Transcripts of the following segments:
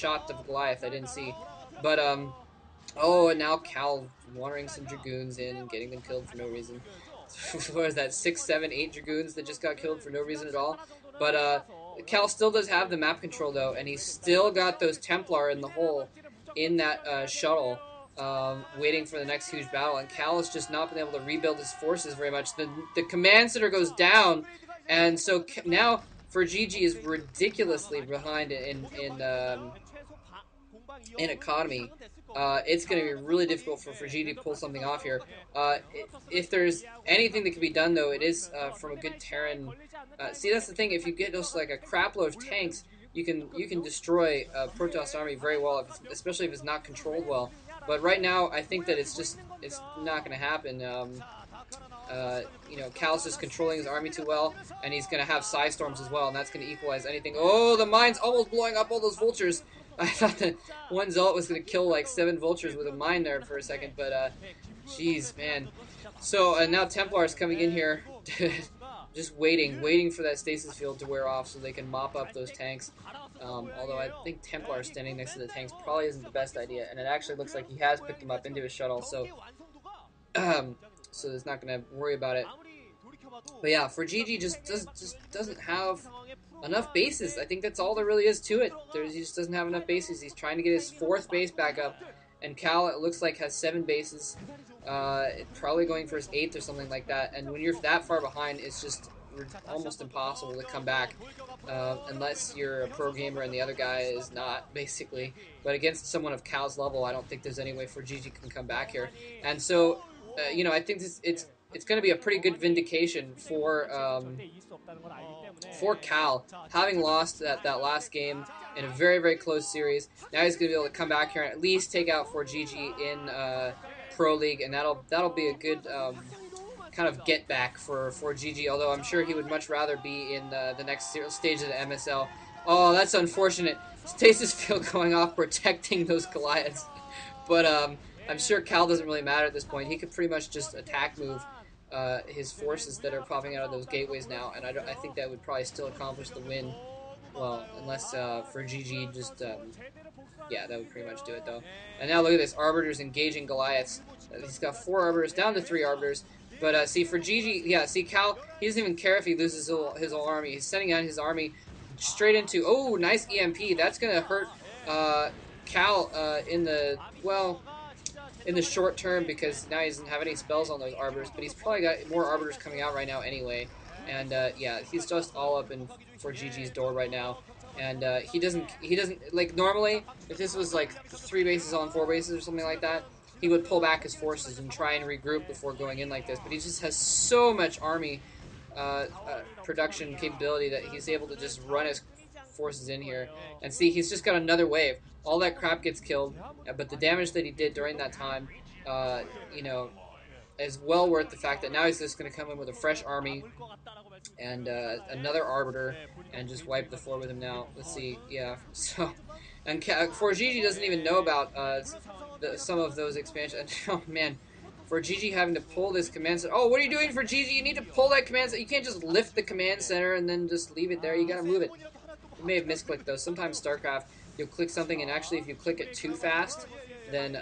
shot of Goliath. I didn't see. But, oh, and now Cal watering some Dragoons in and getting them killed for no reason. What is that, 6, 7, 8 Dragoons that just got killed for no reason at all? But Cal still does have the map control, though, and he's still got those Templar in the hole in that shuttle, waiting for the next huge battle. And Cal has just not been able to rebuild his forces very much. The command center goes down, and so now fOrGG is ridiculously behind in economy. It's going to be really difficult for fOrGG to pull something off here. If there's anything that can be done, though, it is from a good Terran. See, that's the thing. If you get just like a crapload of tanks, you can destroy Protoss army very well, especially if it's not controlled well. But right now, I think that it's not going to happen. Cal's just controlling his army too well, and he's going to have Psy Storms as well, and that's going to equalize anything. Oh, the mine's almost blowing up all those vultures. I thought that one Zealot was going to kill like 7 vultures with a mine there for a second, but jeez, man. So now Templar's coming in here, just waiting for that stasis field to wear off so they can mop up those tanks. Although I think Templar standing next to the tanks probably isn't the best idea, and it actually looks like he has picked them up into his shuttle, so so he's not going to worry about it. But yeah, fOrGG just doesn't have enough bases. I think that's all there really is to it. He just doesn't have enough bases. He's trying to get his 4th base back up, and Cal, it looks like, has 7 bases. Probably going for his 8th or something like that. And when you're that far behind, it's just almost impossible to come back, unless you're a pro gamer and the other guy is not, basically. But against someone of Cal's level, I don't think there's any way fOrGG can come back here. And so, I think it's going to be a pretty good vindication for Cal, having lost that last game in a very, very close series. Now he's going to be able to come back here and at least take out fOrGG in Pro League, and that'll be a good kind of get back for fOrGG. Although I'm sure he would much rather be in the next stage of the MSL. Oh, that's unfortunate. Stasis field going off, protecting those Goliaths, but I'm sure Cal doesn't really matter at this point. He could pretty much just attack move his forces that are popping out of those gateways now, and I think that would probably still accomplish the win. Well, unless fOrGG just, yeah, that would pretty much do it, though. And now look at this, Arbiters engaging Goliaths. He's got 4 Arbiters, down to 3 Arbiters. But see, fOrGG, yeah, see, Cal, he doesn't even care if he loses his whole army. He's sending out his army straight into, oh, nice EMP. That's going to hurt Cal in the short term, because now he doesn't have any spells on those Arbiters, but he's probably got more Arbiters coming out right now anyway. And yeah, he's just all up in fOrGG's door right now. And he doesn't, like, normally, if this was like 3 bases on 4 bases or something like that, he would pull back his forces and try and regroup before going in like this. But he just has so much army production capability that he's able to just run his forces in here. And see, he's just got another wave. All that crap gets killed, but the damage that he did during that time, is well worth the fact that now he's just going to come in with a fresh army and another Arbiter and just wipe the floor with him now. Let's see, yeah. So, and fOrGG doesn't even know about some of those expansions. Oh man, fOrGG having to pull this command center. Oh, what are you doing, fOrGG? You need to pull that command center. You can't just lift the command center and then just leave it there. You gotta move it. You may have misclicked though. Sometimes StarCraft, you'll click something, and actually if you click it too fast, then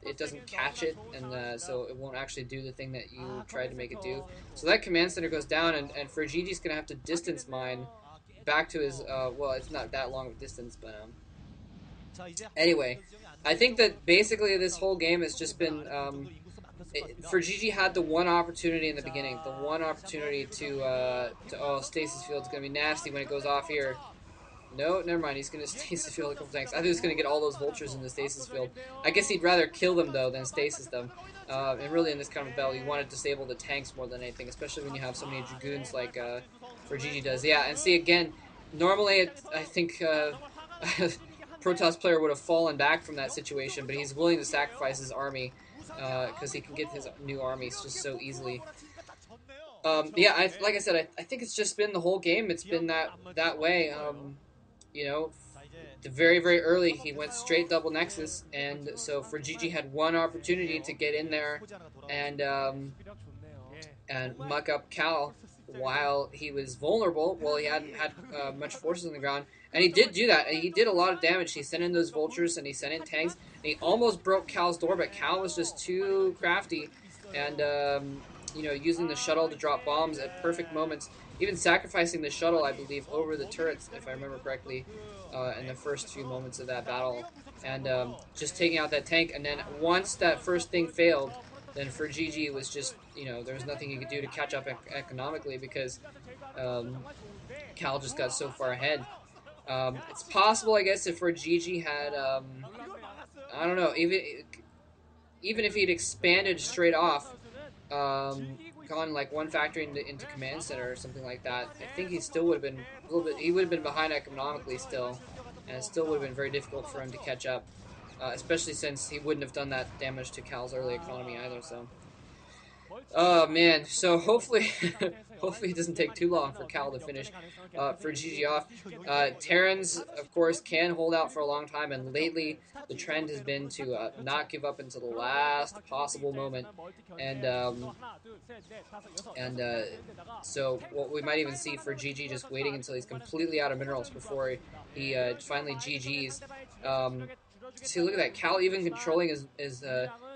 it doesn't catch it, and so it won't actually do the thing that you tried to make it do. So that command center goes down, and fOrGG's going to have to distance mine back to his, well, it's not that long of a distance, but anyway, I think that basically this whole game has just been, fOrGG had the one opportunity in the beginning, the one opportunity to oh, Stasis Field's going to be nasty when it goes off here. No, never mind. He's going to stasis field a couple tanks. I thought he was going to get all those vultures in the stasis field. I guess he'd rather kill them, though, than stasis them. And really, in this kind of battle, you want to disable the tanks more than anything, especially when you have so many Dragoons like fOrGG does. Yeah, and see, again, normally I think Protoss player would have fallen back from that situation, but he's willing to sacrifice his army because he can get his new armies just so easily. Yeah, like I said, I think it's just been the whole game. It's been that way. Very, very early, he went straight double Nexus, and so fOrGG had one opportunity to get in there and muck up Cal while he was vulnerable. Well, he hadn't had much forces on the ground, And he did do that. And he did a lot of damage. He sent in those vultures and he sent in tanks. And he almost broke Cal's door, but Cal was just too crafty. And, you know, using the shuttle to drop bombs at perfect moments. Even sacrificing the shuttle, I believe, over the turrets, if I remember correctly, in the first few moments of that battle. And just taking out that tank. And then once that first thing failed, then fOrGG was just, you know, there was nothing you could do to catch up economically because um, Cal just got so far ahead. It's possible, I guess, if fOrGG had, I don't know, even if he'd expanded straight off, gone like one factory into command center or something like that, I think he still would have been a little bit. He would have been behind economically still, and it still would have been very difficult for him to catch up, especially since he wouldn't have done that damage to Cal's early economy either. So. Oh man, so hopefully, hopefully it doesn't take too long for Cal to finish fOrGG off. Terrans, of course, can hold out for a long time, and lately the trend has been to not give up until the last possible moment, and so what we might even see fOrGG just waiting until he's completely out of minerals before he finally GG's. See, look at that. Cal even controlling his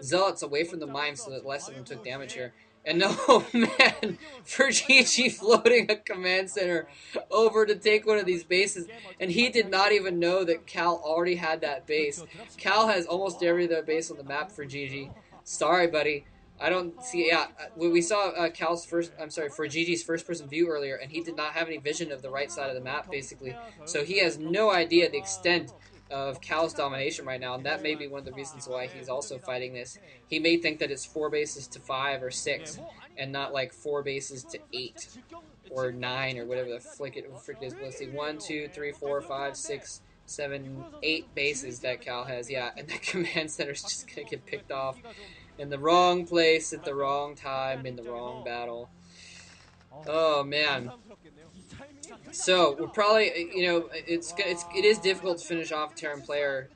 zealots away from the mine so that less of them took damage here. And no, man, fOrGG floating a command center over to take one of these bases. And he did not even know that Cal already had that base. Cal has almost every other base on the map fOrGG. Sorry, buddy. I don't see, yeah, we saw fOrGG's first-person view earlier, and he did not have any vision of the right side of the map, basically. So he has no idea the extent of Cal's domination right now, and that may be one of the reasons why he's also fighting this. He may think that it's 4 bases to 5 or 6, and not like 4 bases to 8 or 9 or whatever the frick it is. Let's see, 1, 2, 3, 4, 5, 6, 7, 8 bases that Cal has. Yeah, and the command center's just gonna get picked off in the wrong place at the wrong time in the wrong battle. Oh man. So we're probably, you know, it is difficult to finish off a Terran player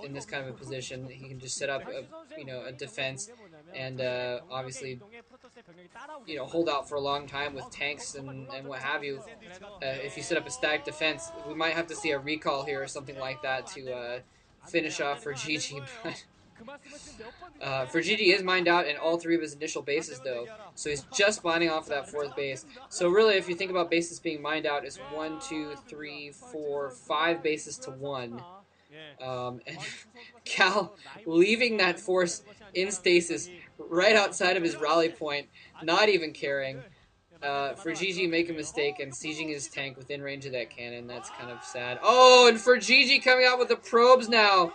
in this kind of a position. He can just set up a defense and obviously, you know, hold out for a long time with tanks and what have you. If you set up a static defense, we might have to see a recall here or something like that to finish off fOrGG. But fOrGG is mined out in all 3 of his initial bases, though, so he's just mining off of that 4th base. So really, if you think about bases being mined out, it's 1, 2, 3, 4, 5 bases to 1. And Cal leaving that force in stasis right outside of his rally point, not even caring. fOrGG make a mistake and sieging his tank within range of that cannon. That's kind of sad. Oh, and fOrGG coming out with the probes now.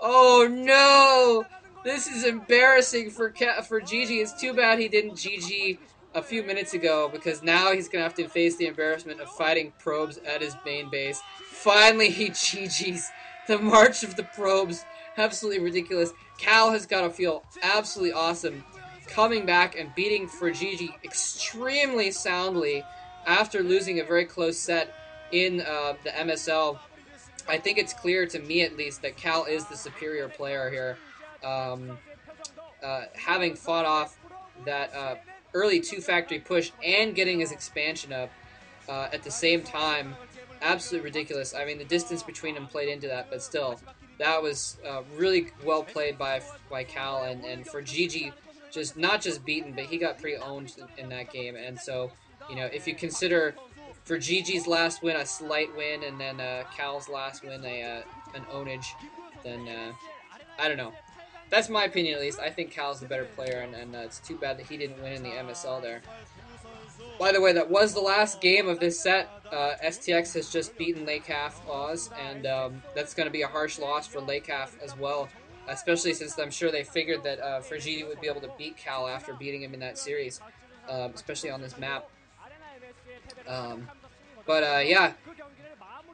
Oh no! This is embarrassing for fOrGG. It's too bad he didn't GG a few minutes ago, because now he's going to have to face the embarrassment of fighting probes at his main base. Finally he GG's. The March of the Probes. Absolutely ridiculous. Cal has got to feel absolutely awesome coming back and beating fOrGG extremely soundly after losing a very close set in the MSL. I think it's clear to me, at least, that Cal is the superior player here. Having fought off that early 2-factory push and getting his expansion up at the same time, absolutely ridiculous. I mean, the distance between them played into that, but still, that was really well played by Cal, and fOrGG just not just beaten, but he got pretty owned in that game. And so, you know, if you consider fOrGG's last win a slight win, and then Cal's last win an ownage, then I don't know. That's my opinion, at least. I think Cal's the better player, and it's too bad that he didn't win in the MSL there. By the way, that was the last game of this set. STX has just beaten Lecaf Oz, and that's going to be a harsh loss for Lecaf as well, especially since I'm sure they figured that fOrGG would be able to beat Cal after beating him in that series, especially on this map. Yeah,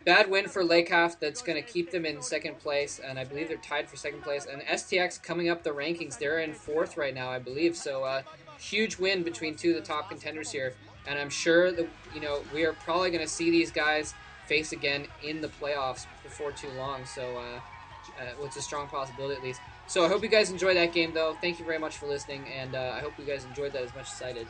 bad win for Lecaf. That's going to keep them in 2nd place, and I believe they're tied for 2nd place. And STX coming up the rankings, they're in 4th right now, I believe. So huge win between 2 of the top contenders here, and I'm sure that, you know, we are probably going to see these guys face again in the playoffs before too long. So it's a strong possibility, at least. So I hope you guys enjoyed that game, though. Thank you very much for listening, and I hope you guys enjoyed that as much as I did.